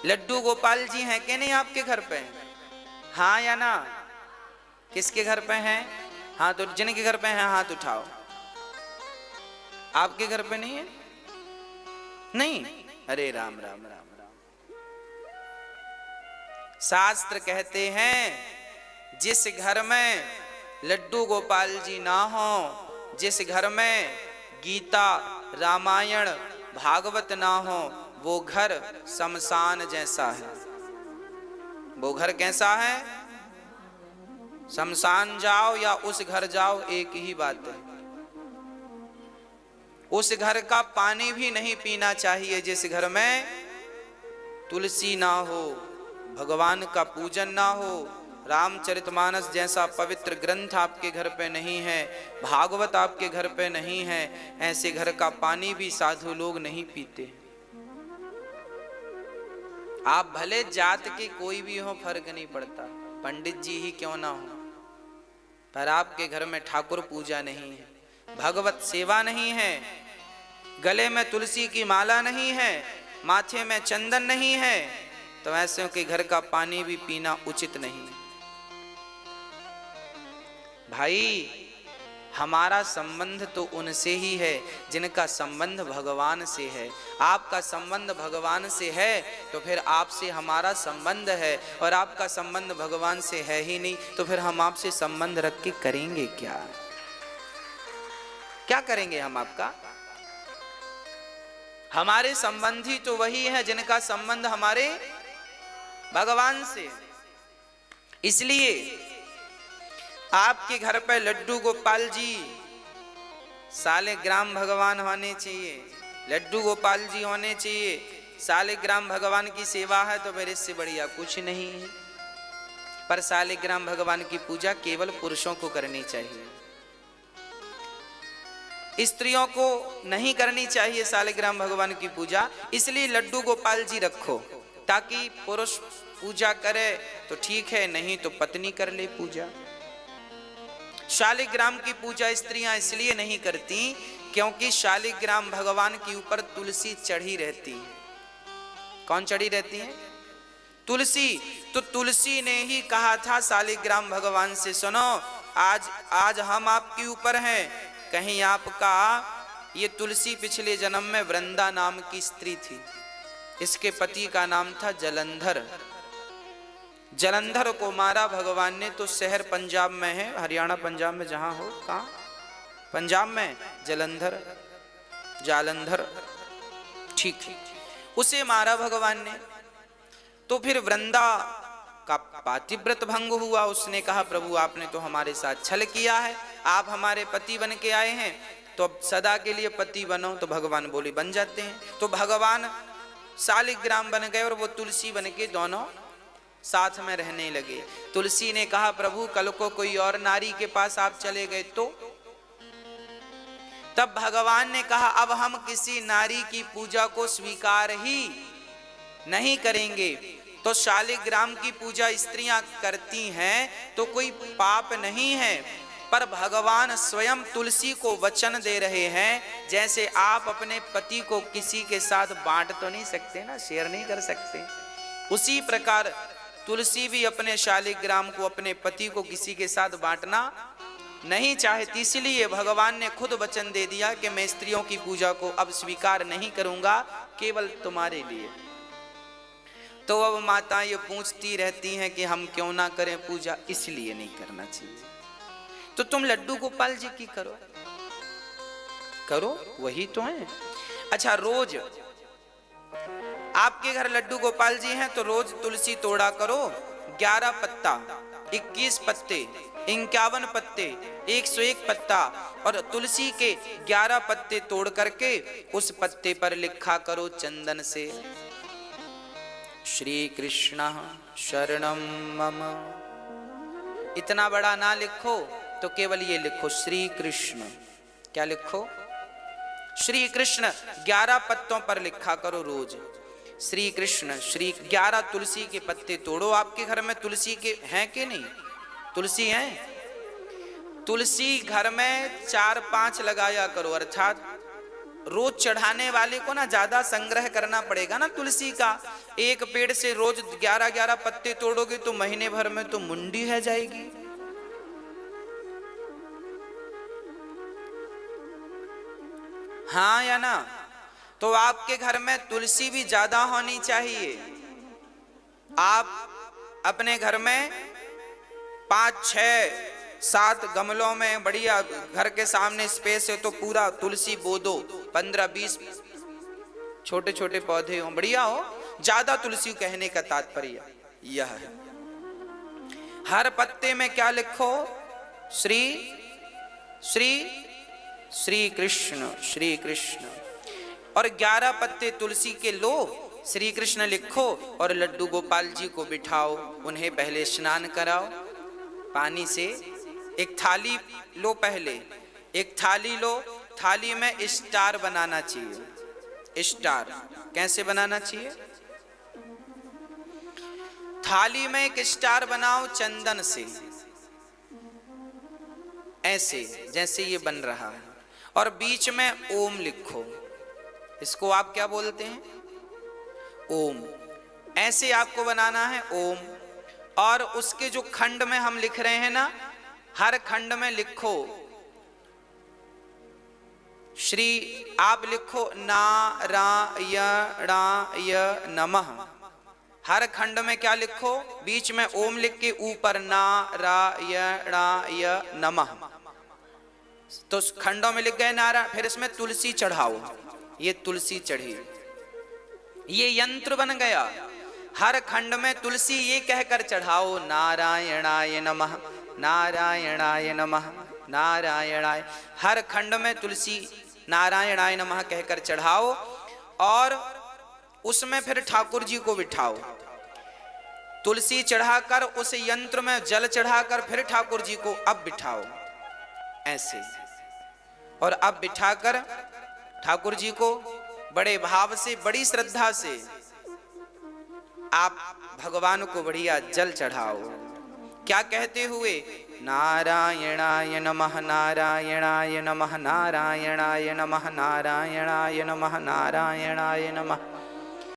लड्डू गोपाल जी हैं कि नहीं आपके घर पे? हाँ या ना? किसके घर पे हैं? हाँ, तो जिनके घर पे हैं हाथ उठाओ। आपके घर पे नहीं है? नहीं? अरे राम राम राम राम। शास्त्र कहते हैं जिस घर में लड्डू गोपाल जी ना हो, जिस घर में गीता रामायण भागवत ना हो, वो घर शमशान जैसा है। वो घर कैसा है? शमशान जाओ या उस घर जाओ, एक ही बात है। उस घर का पानी भी नहीं पीना चाहिए जिस घर में तुलसी ना हो, भगवान का पूजन ना हो, रामचरितमानस जैसा पवित्र ग्रंथ आपके घर पे नहीं है, भागवत आपके घर पे नहीं है, ऐसे घर का पानी भी साधु लोग नहीं पीते। आप भले जात के कोई भी हो, फर्क नहीं पड़ता, पंडित जी ही क्यों ना हो, पर आपके घर में ठाकुर पूजा नहीं है, भगवत सेवा नहीं है, गले में तुलसी की माला नहीं है, माथे में चंदन नहीं है, तो ऐसे के घर का पानी भी पीना उचित नहीं। भाई, हमारा संबंध तो उनसे ही है जिनका संबंध भगवान से है। आपका संबंध भगवान से है तो फिर आपसे हमारा संबंध है, और आपका संबंध भगवान से है ही नहीं तो फिर हम आपसे संबंध रख के करेंगे क्या? क्या करेंगे हम आपका? हमारे संबंधी तो वही है जिनका संबंध हमारे भगवान से। इसलिए आपके घर पे लड्डू गोपाल जी सालिग्राम भगवान होने चाहिए, लड्डू गोपाल जी होने चाहिए, सालिग्राम भगवान की सेवा है तो फिर इससे बढ़िया कुछ नहीं है। पर सालिग्राम भगवान की पूजा केवल पुरुषों को करनी चाहिए, स्त्रियों को नहीं करनी चाहिए सालिग्राम भगवान की पूजा। इसलिए लड्डू गोपाल जी रखो ताकि पुरुष पूजा करे तो ठीक है, नहीं तो पत्नी कर ले पूजा। शालिग्राम की पूजा स्त्रियां इसलिए नहीं करती क्योंकि शालिग्राम भगवान के ऊपर तुलसी चढ़ी रहती है। कौन चढ़ी रहती है? तुलसी। तो तुलसी ने ही कहा था शालिग्राम भगवान से, सुनो आज हम आपके ऊपर हैं, कहीं आपका ये तुलसी पिछले जन्म में वृंदा नाम की स्त्री थी, इसके पति का नाम था जलंधर। जलंधर को मारा भगवान ने, तो शहर पंजाब में है, हरियाणा पंजाब में जहां हो, कहां? पंजाब में जलंधर, जालंधर, ठीक है, उसे मारा भगवान ने। तो फिर वृंदा का पातिव्रत भंग हुआ। उसने कहा प्रभु आपने तो हमारे साथ छल किया है, आप हमारे पति बन के आए हैं तो अब सदा के लिए पति बनो। तो भगवान बोले बन जाते हैं। तो भगवान शालिग्राम बन गए और वो तुलसी बन के दोनों साथ में रहने लगे। तुलसी ने कहा प्रभु कल को कोई और नारी के पास आप चले गए तो? तब भगवान ने कहा अब हम किसी नारी की पूजा को स्वीकार ही नहीं करेंगे। तो शालिग्राम की पूजा स्त्रियां करती हैं तो कोई पाप नहीं है, पर भगवान स्वयं तुलसी को वचन दे रहे हैं, जैसे आप अपने पति को किसी के साथ बांट तो नहीं सकते ना, शेयर नहीं कर सकते, उसी प्रकार तुलसी भी अपने शालिग्राम को अपने पति को किसी के साथ बांटना नहीं चाहती। इसलिए भगवान ने खुद वचन दे दिया कि मैं स्त्रियों की पूजा को अब स्वीकार नहीं करूंगा, केवल तुम्हारे लिए। तो अब माता ये पूछती रहती हैं कि हम क्यों ना करें पूजा, इसलिए नहीं करना चाहिए। तो तुम लड्डू गोपाल जी की करो, करो, वही तो है। अच्छा, रोज आपके घर लड्डू गोपाल जी हैं तो रोज तुलसी तोड़ा करो, 11 पत्ता, 21 पत्ते, 51 पत्ते, 101 पत्ता, और तुलसी के 11 पत्ते तोड़ करके उस पत्ते पर लिखा करो चंदन से श्री कृष्ण शरणम मम। इतना बड़ा ना लिखो तो केवल ये लिखो श्री कृष्ण। क्या लिखो? श्री कृष्ण। 11 पत्तों पर लिखा करो रोज श्री कृष्ण। श्री 11 तुलसी के पत्ते तोड़ो। आपके घर में तुलसी के हैं कि नहीं? तुलसी हैं? तुलसी घर में 4-5 लगाया करो, अर्थात रोज चढ़ाने वाले को ना ज्यादा संग्रह करना पड़ेगा ना तुलसी का। एक पेड़ से रोज 11-11 पत्ते तोड़ोगे तो महीने भर में तो मुंडी है जाएगी। हाँ या ना? तो आपके घर में तुलसी भी ज्यादा होनी चाहिए। आप अपने घर में 5, 6, 7 गमलों में बढ़िया, घर के सामने स्पेस है तो पूरा तुलसी बो दो। 15-20 छोटे छोटे पौधे हो, बढ़िया हो। ज्यादा तुलसी कहने का तात्पर्य यह है। हर पत्ते में क्या लिखो? श्री श्री श्री कृष्ण, श्री कृष्ण। और 11 पत्ते तुलसी के लो, श्री कृष्ण लिखो और लड्डू गोपाल जी को बिठाओ। उन्हें पहले स्नान कराओ पानी से। एक थाली लो, पहले एक थाली लो। थाली में स्टार बनाना चाहिए। स्टार कैसे बनाना चाहिए? थाली में एक स्टार बनाओ चंदन से, ऐसे जैसे ये बन रहा है। और बीच में ओम लिखो। इसको आप क्या बोलते हैं? ओम। ऐसे आपको बनाना है ओम। और उसके जो खंड में हम लिख रहे हैं ना, हर खंड में लिखो श्री। आप लिखो नारायणाय नमः। हर खंड में क्या लिखो? बीच में ओम लिख के ऊपर नारायणाय नमः। तो खंडों में लिख गए नारायण। फिर इसमें तुलसी चढ़ाओ। ये तुलसी चढ़ी, ये यंत्र बन गया। हर खंड में तुलसी ये कहकर चढ़ाओ, नारायणाय नमः, नारायणाय नमः, नारायणाय। हर खंड में तुलसी नारायणाय नमः कहकर चढ़ाओ। और उसमें फिर ठाकुर जी को बिठाओ। तुलसी चढ़ाकर उस यंत्र में जल चढ़ाकर फिर ठाकुर जी को अब बिठाओ ऐसे। और अब बिठाकर ठाकुर जी को बड़े भाव से, बड़ी श्रद्धा से आप भगवान को बढ़िया जल चढ़ाओ। क्या कहते हुए? नारायणाय नमः, नारायणाय नमः, नारायणाय नमः, नारायणाय नमः, नारायणाय नमः।